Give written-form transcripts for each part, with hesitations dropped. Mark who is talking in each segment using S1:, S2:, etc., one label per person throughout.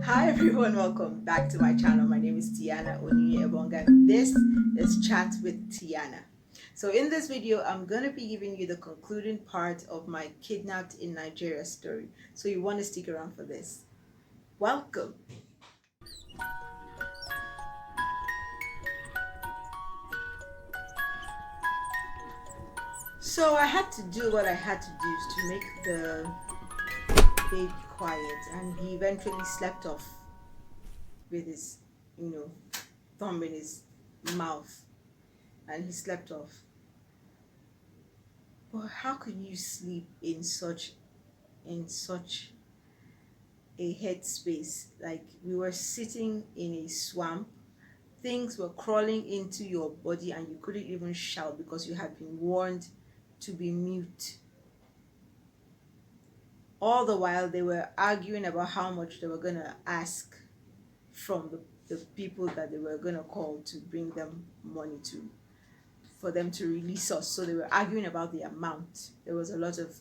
S1: Hi everyone, welcome back to my channel. My name is Tiana Ebong, and this is Chat with Tiana. So in this video, I'm going to be giving you the concluding part of my kidnapped in Nigeria story. So you want to stick around for this. Welcome. So I had to do what I had to do to make the baby quiet, and he eventually slept off with his, thumb in his mouth, and he slept off. But how could you sleep in such a headspace? Like, we were sitting in a swamp, things were crawling into your body, and you couldn't even shout because you had been warned to be mute. All the while they were arguing about how much they were gonna ask from the people that they were gonna call to bring them money to, for them to release us. So they were arguing about the amount. There was a lot of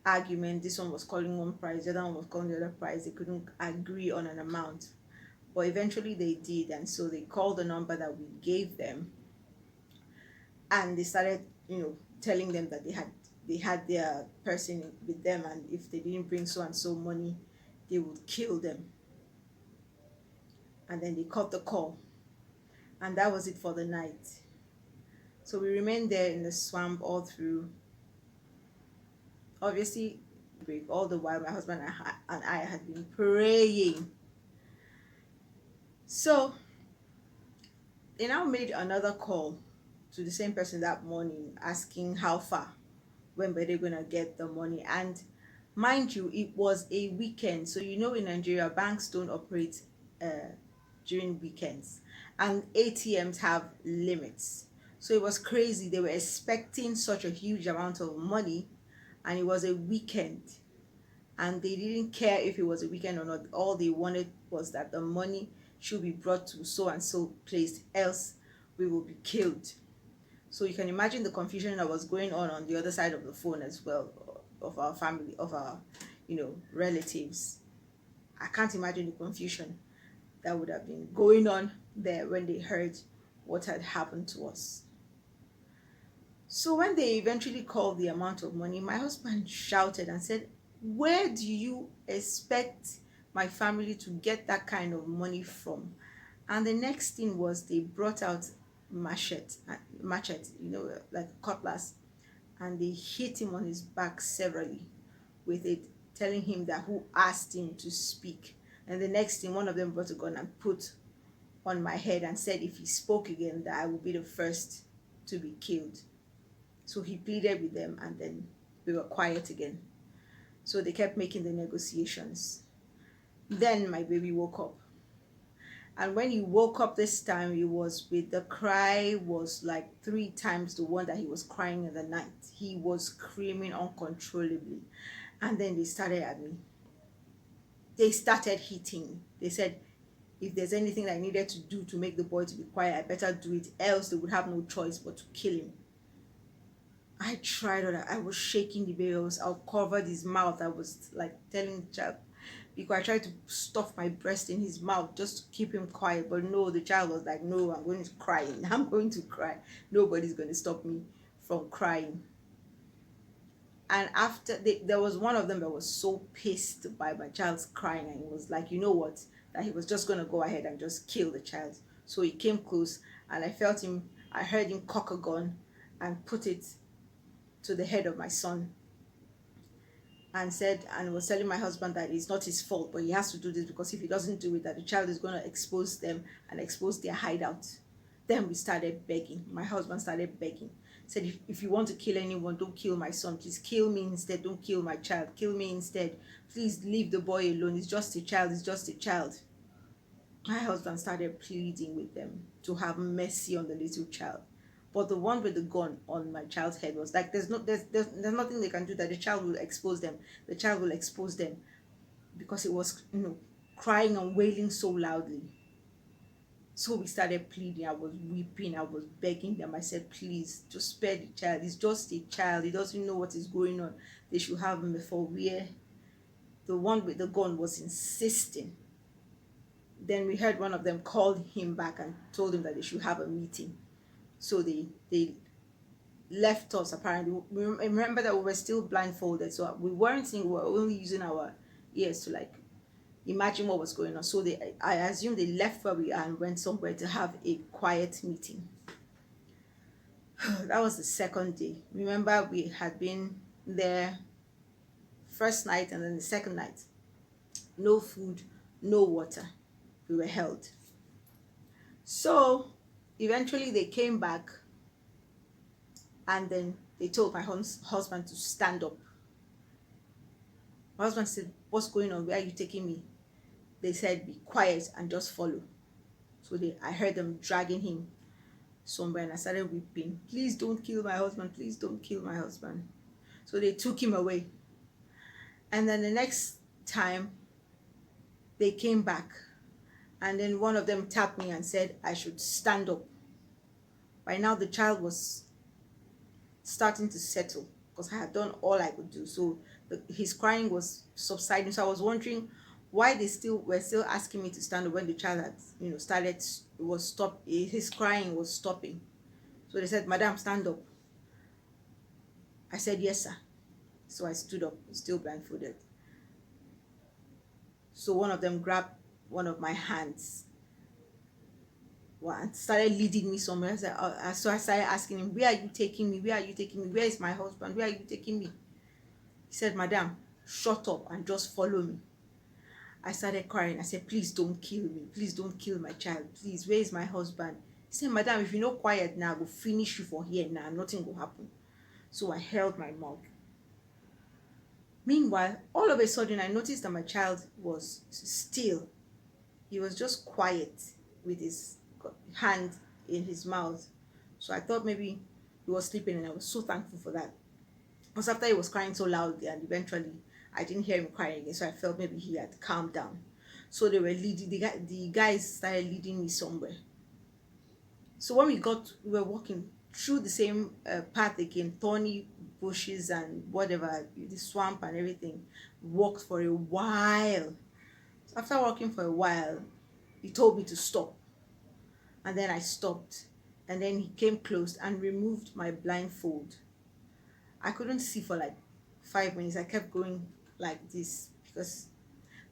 S1: argument. This one was calling one price, the other one was calling the other price. They couldn't agree on an amount, but eventually they did. And so they called the number that we gave them, and they started telling them that they had their person with them, and if they didn't bring so and so money, they would kill them. And then they cut the call, and that was it for the night. So we remained there in the swamp all through. Obviously, break. All the while, my husband and I had been praying. So they now made another call to the same person that morning, asking how far, when were they gonna get the money. And mind you, it was a weekend, so in Nigeria, banks don't operate during weekends, and ATMs have limits. So it was crazy. They were expecting such a huge amount of money, and it was a weekend, and they didn't care if it was a weekend or not. All they wanted was that the money should be brought to so and so place, else we will be killed. So you can imagine the confusion that was going on the other side of the phone as well, of our family, of our relatives. I can't imagine the confusion that would have been going on there when they heard what had happened to us. So when they eventually called the amount of money, my husband shouted and said, "Where do you expect my family to get that kind of money from?" And the next thing was, they brought out machete, like cutlass, and they hit him on his back severally with it, telling him that who asked him to speak. And the next thing, one of them brought a gun and put on my head and said if he spoke again, that I would be the first to be killed. So he pleaded with them, and then we were quiet again. So they kept making the negotiations. Then my baby woke up. And when he woke up this time, the cry was like 3 times the one that he was crying in the night. He was screaming uncontrollably. And then they started at me. They started hitting me. They said if there's anything I needed to do to make the boy to be quiet, I better do it, else they would have no choice but to kill him. I tried all that. I was shaking the baby. I covered his mouth. I was like telling the child, because I tried to stuff my breast in his mouth just to keep him quiet. But no, the child was like, "No, I'm going to cry. I'm going to cry. Nobody's going to stop me from crying." And after there was one of them that was so pissed by my child's crying, and he was like, you know what, that he was just going to go ahead and just kill the child. So he came close, and I heard him cock a gun and put it to the head of my son, and was telling my husband that it's not his fault, but he has to do this, because if he doesn't do it, that the child is going to expose them and expose their hideout. Then we started begging. My husband started begging. Said, if you want to kill anyone, don't kill my son. Please kill me instead. Don't kill my child. Kill me instead. Please leave the boy alone. It's just a child. It's just a child. My husband started pleading with them to have mercy on the little child. But the one with the gun on my child's head was like, there's nothing they can do, that the child will expose them. The child will expose them, because it was crying and wailing so loudly. So we started pleading. I was weeping. I was begging them. I said, please, just spare the child. It's just a child. He doesn't know what is going on. They should have him before. Where the one with the gun was insisting then we heard one of them called him back and told him that they should have a meeting. So they left us. Apparently, remember that we were still blindfolded, so we weren't seeing. We were only using our ears to like imagine what was going on. So I assume they left where we are and went somewhere to have a quiet meeting. That was the second day. Remember, we had been there first night and then the second night. No food, no water. We were held. So eventually they came back and then they told my husband to stand up. My husband said, "What's going on? Where are you taking me?" They said, "Be quiet and just follow." So I heard them dragging him somewhere and I started weeping. "Please don't kill my husband. Please don't kill my husband." So they took him away. And then the next time they came back and then one of them tapped me and said I should stand up. By now the child was starting to settle because I had done all I could do. So his crying was subsiding. So I was wondering why they were still asking me to stand up when the child had started, his crying was stopping. So they said, "Madam, stand up." I said, "Yes, sir." So I stood up, still blindfolded. So one of them grabbed one of my hands and started leading me somewhere. So I started asking him, "Where are you taking me? Where are you taking me? Where is my husband? Where are you taking me?" He said, "Madam, shut up and just follow me." I started crying. I said, "Please don't kill me. Please don't kill my child. Please, where is my husband?" He said, "Madam, if you're not quiet now, I will finish you for here now. Nothing will happen." So I held my mouth. Meanwhile, all of a sudden, I noticed that my child was still. He was just quiet with his hand in his mouth. So I thought maybe he was sleeping, and I was so thankful for that. Because after he was crying so loudly and eventually I didn't hear him crying again, so I felt maybe he had calmed down. So they were leading, the guys started leading me somewhere. So when we were walking through the same path again, thorny bushes and whatever, the swamp and everything. Walked for a while. So after walking for a while, he told me to stop. And then I stopped. And then he came close and removed my blindfold. I couldn't see for like 5 minutes. I kept going like this because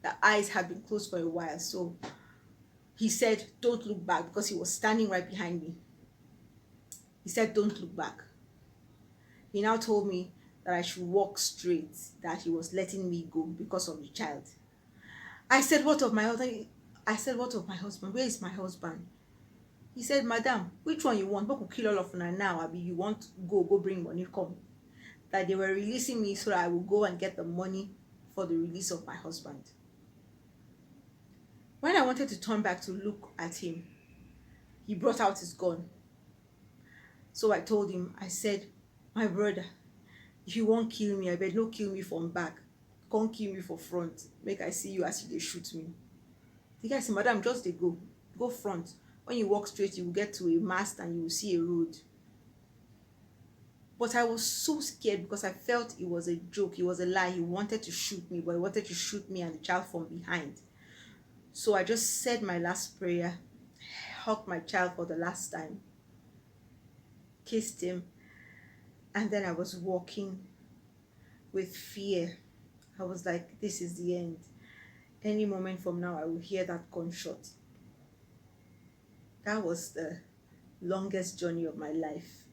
S1: the eyes had been closed for a while. So he said, "Don't look back," because he was standing right behind me. He said, "Don't look back." He now told me that I should walk straight, that he was letting me go because of the child. I said, "What of my husband?" I said, "What of my husband? Where is my husband?" He said, "Madam, which one you want? But could kill all of them now. Abi, you want go bring money, come." That they were releasing me so that I would go and get the money for the release of my husband. When I wanted to turn back to look at him, he brought out his gun. So I told him, I said, "My brother, if you won't kill me, I beg no kill me from back. Can't kill me for front. Make I see you as you dey shoot me." The guy said, "Madam, just dey go. Go front. When you walk straight, you will get to a mast and you will see a road." But I was so scared because I felt it was a joke. It was a lie. He wanted to shoot me, but he wanted to shoot me and the child from behind. So I just said my last prayer, hugged my child for the last time, kissed him, and then I was walking with fear. I was like, this is the end. Any moment from now, I will hear that gunshot. That was the longest journey of my life.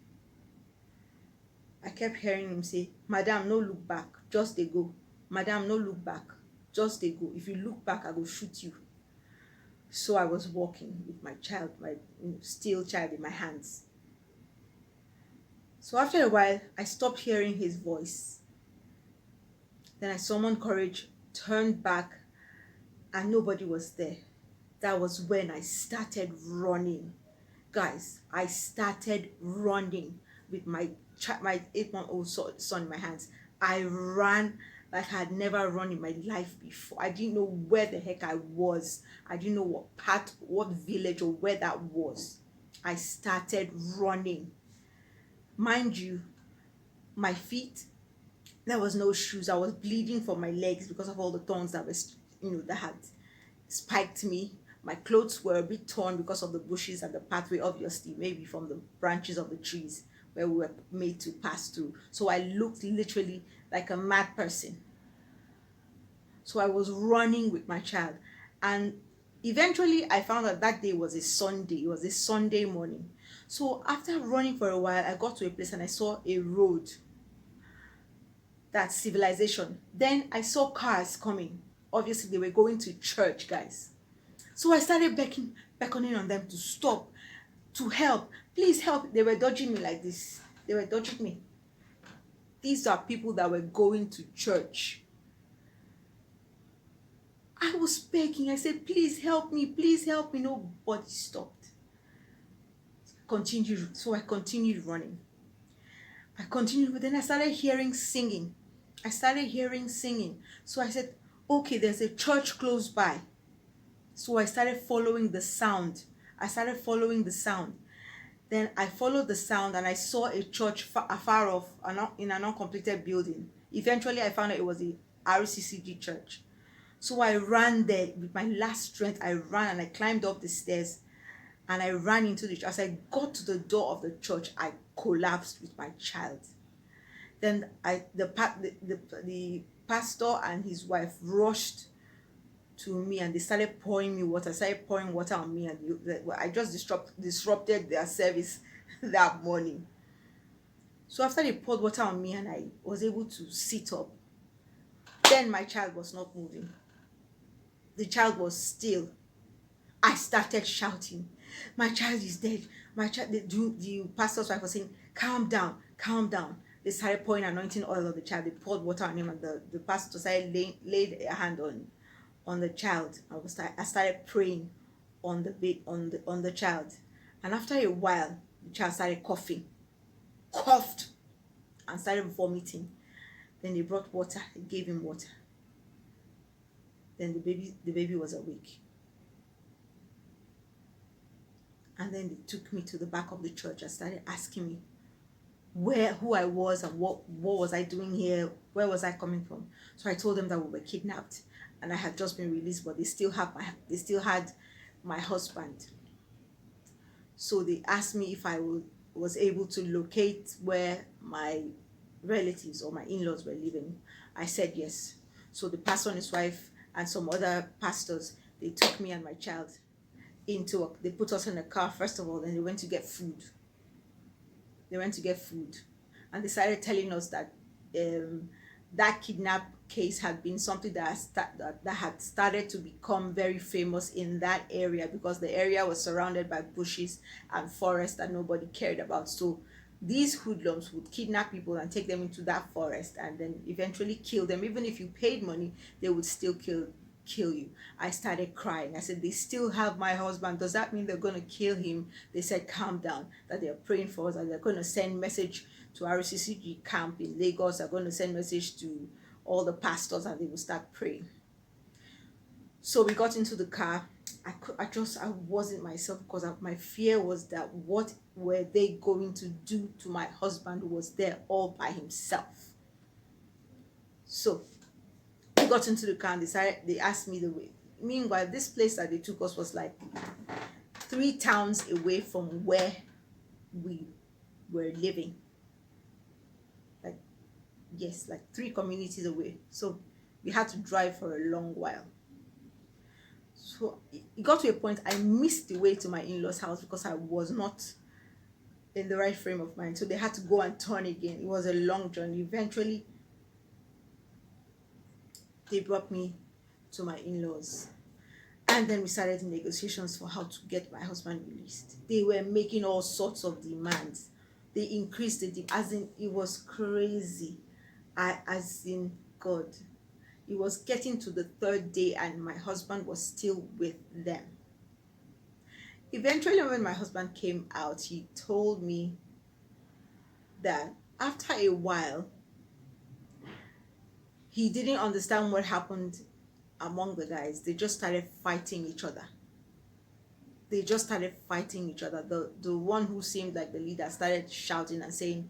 S1: I kept hearing him say, "Madam, no look back, just dey go. Madam, no look back, just dey go. If you look back, I will shoot you." So I was walking with my child, my still child in my hands. So after a while, I stopped hearing his voice. Then I summoned courage, turned back, and nobody was there. That was when I started running. Guys, I started running with my 8-month-old son in my hands. I ran like I had never run in my life before. I didn't know where the heck I was. I didn't know what part, what village or where that was. I started running. Mind you, my feet, there was no shoes. I was bleeding from my legs because of all the thorns that was, that had spiked me. My clothes were a bit torn because of the bushes and the pathway, obviously, maybe from the branches of the trees where we were made to pass through. So I looked literally like a mad person. So I was running with my child. And eventually I found out that day was a Sunday. It was a Sunday morning. So after running for a while, I got to a place and I saw a road. That's civilization. Then I saw cars coming. Obviously, they were going to church, guys. So I started beckoning on them to stop, to help. Please help. They were dodging me like this. They were dodging me. These are people that were going to church. I was begging. I said, please help me. Please help me. Nobody stopped. So I continued running. But then I started hearing singing. So I said, okay, there's a church close by. So I started following the sound. Then I followed the sound and I saw a church afar off in an uncompleted building. Eventually, I found out it was the RCCG church. So I ran there with my last strength. I ran and I climbed up the stairs and I ran into the church. As I got to the door of the church, I collapsed with my child. Then the pastor and his wife rushed to me and they started pouring water on me, and I just disrupted their service that morning. So after they poured water on me and I was able to sit up, then my child was not moving. The child was still. I started shouting, my child is dead. My child. The pastor's wife was saying, calm down. They started pouring anointing oil on the child. They poured water on him, and the pastor laid a hand on the child. I started praying on the child, and after a while, the child started coughed, and started vomiting. Then they brought water. They gave him water. Then the baby was awake. And then they took me to the back of the church and started asking me who I was and what was I doing here, where was I coming from. So I told them that we were kidnapped and I had just been released, but they still had my husband. So they asked me if I was able to locate where my relatives or my in-laws were living. I said yes. So the pastor and his wife and some other pastors, they took me and my child they put us in a car first of all, then they went to get food. And they started telling us that that kidnap case had been something that had started to become very famous in that area, because the area was surrounded by bushes and forest that nobody cared about. So these hoodlums would kidnap people and take them into that forest and then eventually kill them. Even if you paid money, they would still kill you. I started crying. I said, they still have my husband. Does that mean they're going to kill him? They said, calm down, that they're praying for us and they're going to send message to RCCG camp in Lagos. They're going to send message to all the pastors and they will start praying. So we got into the car. I wasn't myself, because my fear was that what were they going to do to my husband who was there all by himself. So we got into the car and they asked me the way. Meanwhile, this place that they took us was like 3 towns away from where we were living. Like 3 communities away. So we had to drive for a long while. So it got to a point I missed the way to my in-laws' house because I was not in the right frame of mind. So they had to go and turn again. It was a long journey. Eventually, they brought me to my in-laws. And then we started negotiations for how to get my husband released. They were making all sorts of demands. They increased the demand. As in, it was crazy. God. It was getting to the 3rd day and my husband was still with them. Eventually, when my husband came out, he told me that after a while, he didn't understand what happened among the guys. They just started fighting each other. The one who seemed like the leader started shouting and saying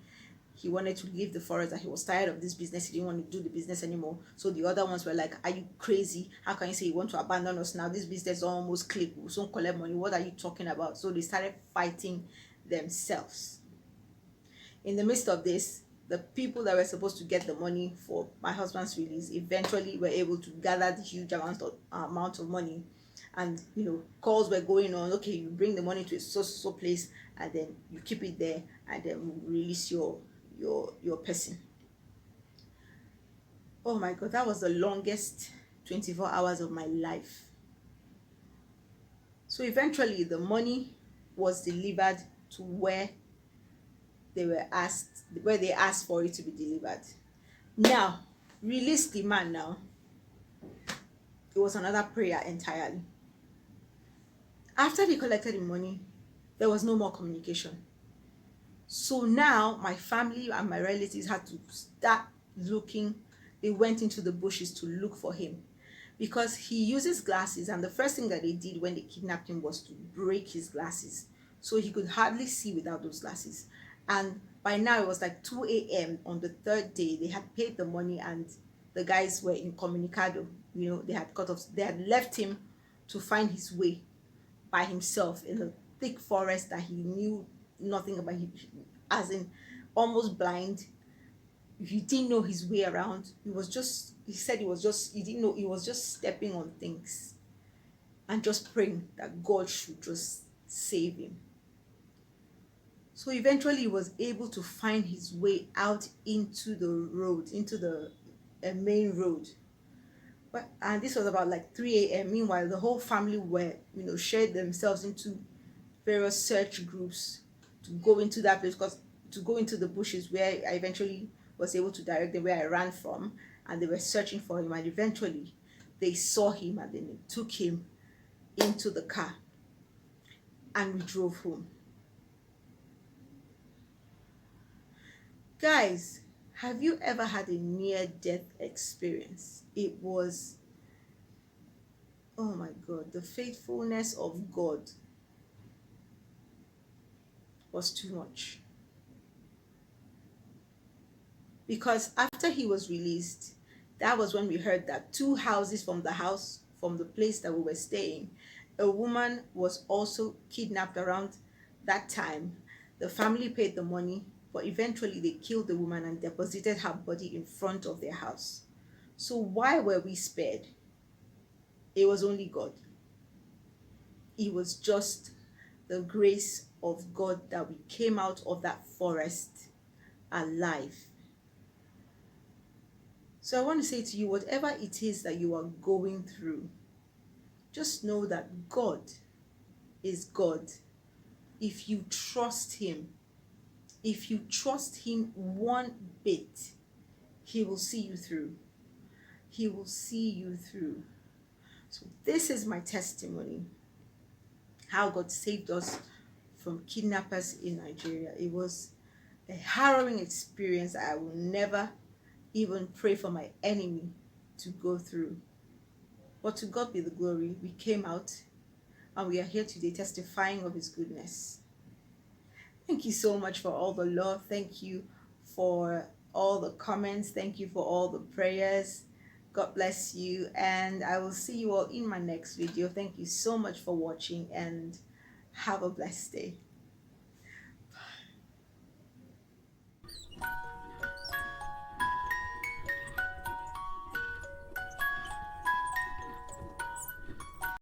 S1: he wanted to leave the forest, that he was tired of this business, he didn't want to do the business anymore. So the other ones were like, are you crazy? How can you say you want to abandon us now? This business almost click, we don't collect money, what are you talking about? So they started fighting themselves. In the midst of this, the people that were supposed to get the money for my husband's release eventually were able to gather the huge amount of money. And calls were going on. Okay, you bring the money to a so place, and then you keep it there, and then we'll release your person. Oh my God, that was the longest 24 hours of my life. So eventually the money was delivered to where they asked for it to be delivered. Now, release the man. Now, it was another prayer entirely. After they collected the money, there was no more communication. So now my family and my relatives had to start looking. They went into the bushes to look for him, because he uses glasses, and the first thing that they did when they kidnapped him was to break his glasses, so he could hardly see without those glasses. And by now it was like 2 a.m. on the third day. They had paid the money, and the guys were incommunicado. They had left him to find his way by himself in a thick forest that he knew nothing about. As in, almost blind. He didn't know his way around. He said he didn't know, he was just stepping on things and just praying that God should just save him. So eventually he was able to find his way out into the road, into the main road. And this was about like 3 a.m. Meanwhile, the whole family were, shared themselves into various search groups to go into that place, to go into the bushes, where I eventually was able to direct them where I ran from, and they were searching for him, and eventually they saw him, and then they took him into the car and we drove home. Guys, have you ever had a near-death experience? It was, oh my God, the faithfulness of God was too much. Because after he was released, that was when we heard that 2 houses from the place that we were staying, a woman was also kidnapped around that time. The family paid the money, but eventually they killed the woman and deposited her body in front of their house. So why were we spared? It was only God. It was just the grace of God that we came out of that forest alive. So I want to say to you, whatever it is that you are going through, just know that God is God. If you trust him, if you trust him one bit, he will see you through. He will see you through. So this is my testimony, how God saved us from kidnappers in Nigeria. It was a harrowing experience I will never even pray for my enemy to go through. But to God be the glory. We came out, and we are here today testifying of his goodness. Thank you so much for all the love. Thank you for all the comments. Thank you for all the prayers. God bless you, and I will see you all in my next video. Thank you so much for watching, and have a blessed day.